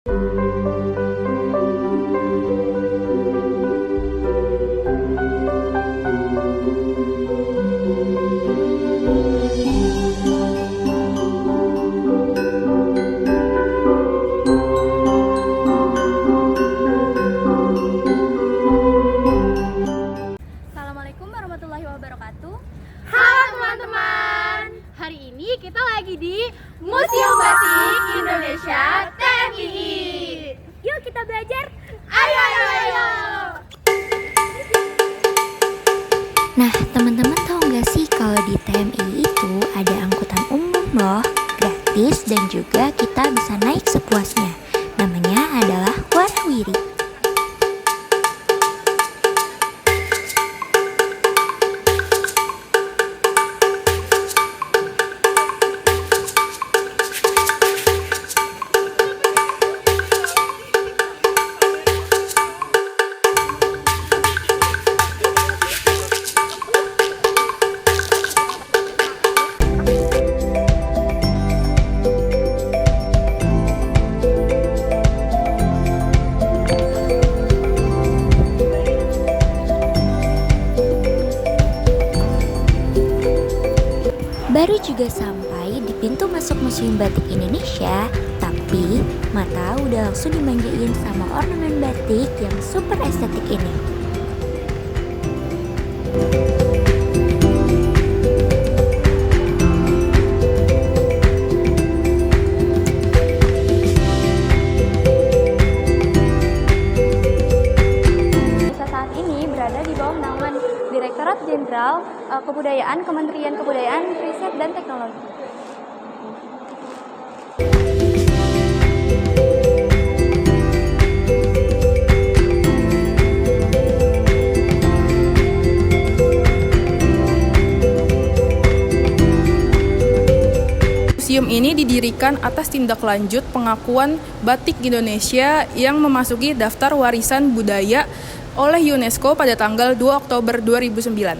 Assalamualaikum warahmatullahi wabarakatuh. Halo teman-teman, hari ini kita lagi di Museum Batik Indonesia TMII. Yuk kita belajar. Ayo. Nah, teman-teman tahu nggak sih kalau di TMI itu ada angkutan umum loh, gratis dan juga kita bisa naik sepuasnya. Namanya adalah Warawiri. Baru juga sampai di pintu masuk Museum Batik Indonesia, tapi mata udah langsung dimanjain sama ornamen batik yang super estetik ini. Saat ini berada di bawah naungan Direktorat Jenderal Kebudayaan Kementerian Kebudayaan, Riset dan Teknologi. Museum ini didirikan atas tindak lanjut pengakuan batik Indonesia yang memasuki daftar warisan budaya oleh UNESCO pada tanggal 2 Oktober 2009.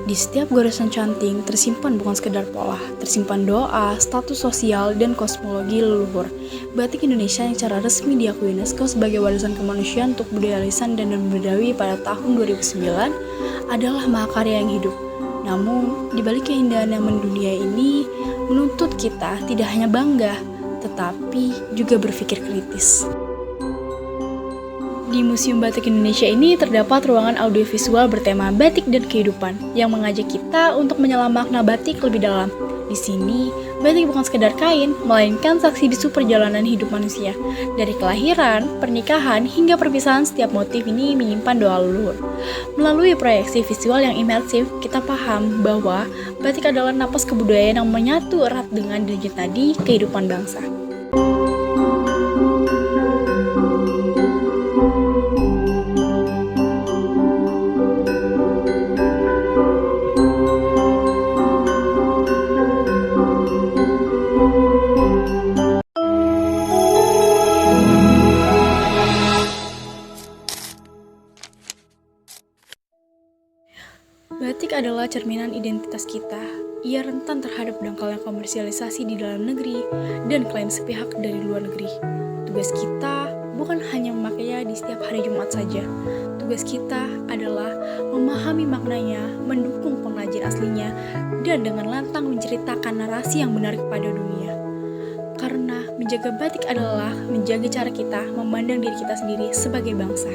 Di setiap goresan canting tersimpan bukan sekedar pola, tersimpan doa, status sosial, dan kosmologi leluhur. Batik Indonesia yang secara resmi diakui UNESCO sebagai warisan kemanusiaan untuk budaya lisan dan non-Bedawi pada tahun 2009 adalah mahakarya yang hidup. Namun, di balik keindahan yang mendunia ini, menuntut kita tidak hanya bangga, tetapi juga berpikir kritis. Di Museum Batik Indonesia ini terdapat ruangan audiovisual bertema batik dan kehidupan yang mengajak kita untuk menyelam makna batik lebih dalam. Di sini, batik bukan sekedar kain, melainkan saksi bisu perjalanan hidup manusia. Dari kelahiran, pernikahan, hingga perpisahan, setiap motif ini menyimpan doa leluhur. Melalui proyeksi visual yang imersif, kita paham bahwa batik adalah napas kebudayaan yang menyatu erat dengan denyut nadi kehidupan bangsa. Batik adalah cerminan identitas kita. Ia rentan terhadap dangkalnya komersialisasi di dalam negeri dan klaim sepihak dari luar negeri. Tugas kita bukan hanya memakainya di setiap hari Jumat saja. Tugas kita adalah memahami maknanya, mendukung pengrajin aslinya, dan dengan lantang menceritakan narasi yang benar kepada dunia. Karena menjaga batik adalah menjaga cara kita memandang diri kita sendiri sebagai bangsa.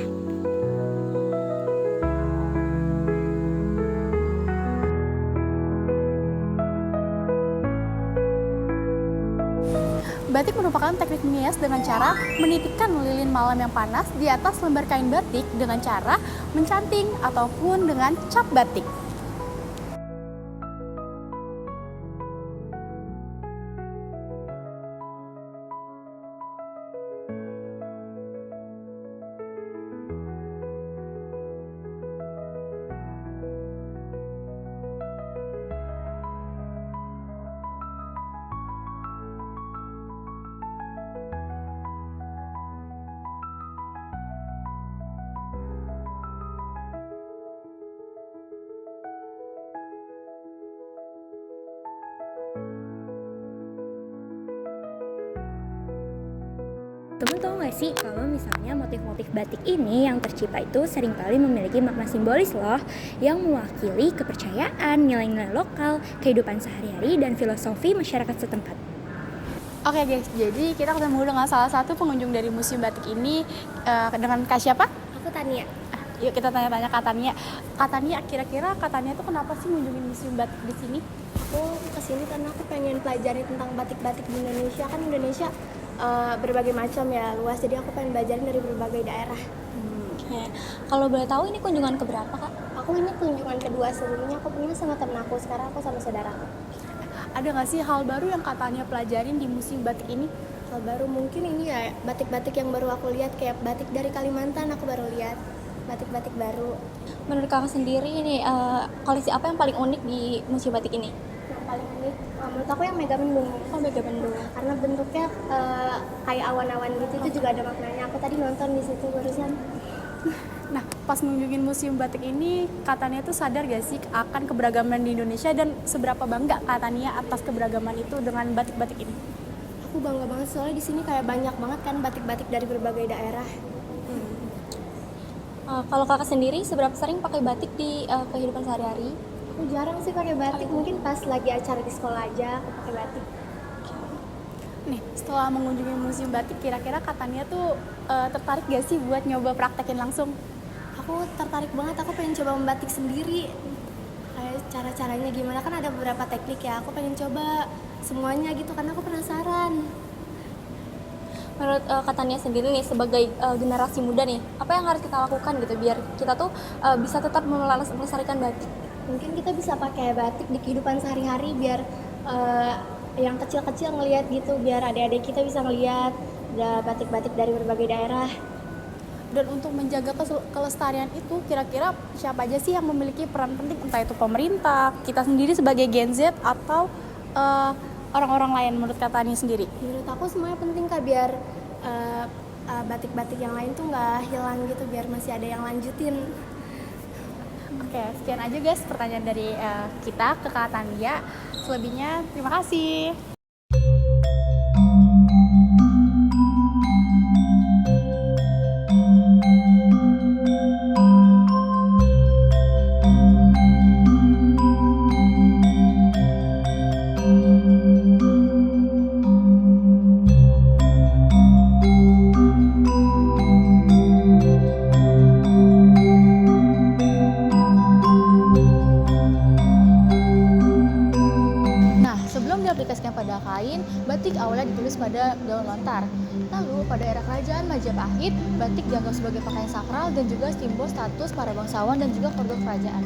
Batik merupakan teknik menghias dengan cara menitikan lilin malam yang panas di atas lembar kain batik dengan cara mencanting ataupun dengan cap batik. Temen tahu nggak sih kalau misalnya motif-motif batik ini yang tercipta itu seringkali memiliki makna simbolis loh, yang mewakili kepercayaan, nilai-nilai lokal, kehidupan sehari-hari, dan filosofi masyarakat setempat. Oke guys, jadi kita ketemu dengan salah satu pengunjung dari Museum Batik ini dengan Kak siapa? Aku Tania. Yuk kita tanya-tanya Kak Tania. Kak Tania, kira-kira Kak Tania tuh kenapa sih ngunjungin Museum Batik di sini? Aku kesini karena aku pengen pelajari tentang batik-batik di Indonesia. Kan Indonesia berbagai macam ya, luas. Jadi aku pengen belajarin dari berbagai daerah. Oke. Kalau boleh tahu ini kunjungan keberapa Kak? Aku ini kunjungan kedua, sebelumnya aku punya sama temen aku, sekarang aku sama saudaraku. Ada nggak sih hal baru yang Kak Tania pelajarin di Museum Batik ini? Hal baru mungkin ini ya, batik-batik yang baru aku lihat, kayak batik dari Kalimantan aku baru lihat. Batik-batik baru. Menurut Kakak sendiri ini koleksi apa yang paling unik di Museum Batik ini? Yang paling unik, menurut aku yang Megamendung. Oh, Megamendung. Karena bentuknya kayak awan-awan gitu, itu juga ada maknanya. Aku tadi nonton di situ barusan. Nah, pas mengunjungin Museum Batik ini, Kak Tania tuh sadar gak sih akan keberagaman di Indonesia dan seberapa bangga Kak Tania atas keberagaman itu dengan batik-batik ini? Aku bangga banget soalnya di sini kayak banyak banget kan batik-batik dari berbagai daerah. Kalau Kakak sendiri seberapa sering pakai batik di kehidupan sehari-hari? Aku jarang sih pakai batik, mungkin pas lagi acara di sekolah aja aku pakai batik. Nih, setelah mengunjungi Museum Batik, kira-kira Kak Tania tuh tertarik gak sih buat nyoba praktekin langsung? Aku tertarik banget, aku pengen coba membatik sendiri. Kayak cara-caranya gimana, kan ada beberapa teknik ya, aku pengen coba semuanya gitu karena aku penasaran. Menurut Kak Tania sendiri nih sebagai generasi muda nih, apa yang harus kita lakukan gitu biar kita tuh bisa tetap melestarikan batik? Mungkin kita bisa pakai batik di kehidupan sehari-hari biar yang kecil-kecil ngelihat gitu, biar adik-adik kita bisa ngelihat ada batik-batik dari berbagai daerah. Dan untuk menjaga kelestarian itu, kira-kira siapa aja sih yang memiliki peran penting? Entah itu pemerintah, kita sendiri sebagai Gen Z, atau orang-orang lain menurut Kak Tania sendiri? Menurut aku semuanya penting Kak, biar batik-batik yang lain tuh nggak hilang gitu, biar masih ada yang lanjutin. Oke, sekian aja guys pertanyaan dari kita ke Kak Tania. Selebihnya terima kasih. Diaplikasikan pada kain, batik awalnya ditulis pada daun lontar. Lalu pada era kerajaan Majapahit, batik dianggap sebagai pakaian sakral dan juga simbol status para bangsawan dan juga keluarga kerajaan.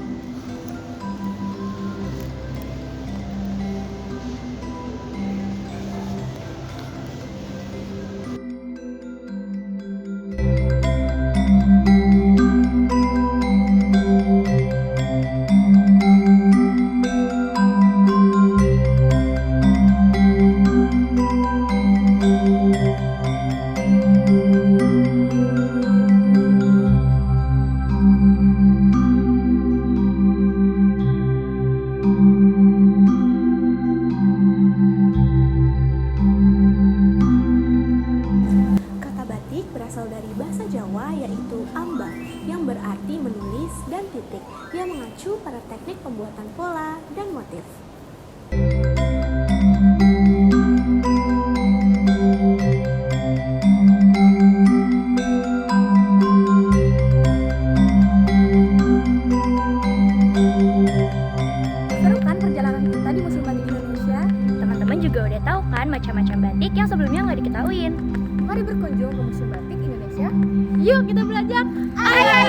Berasal dari bahasa Jawa yaitu ambang yang berarti menulis dan titik yang mengacu pada teknik pembuatan pola dan motif. Seru kan perjalanan kita di Museum Batik Indonesia? Teman-teman juga udah tahu kan macam-macam batik yang sebelumnya nggak diketahuin. Mari berkunjung ke Museum Batik Indonesia. Yuk kita belajar. Ayo.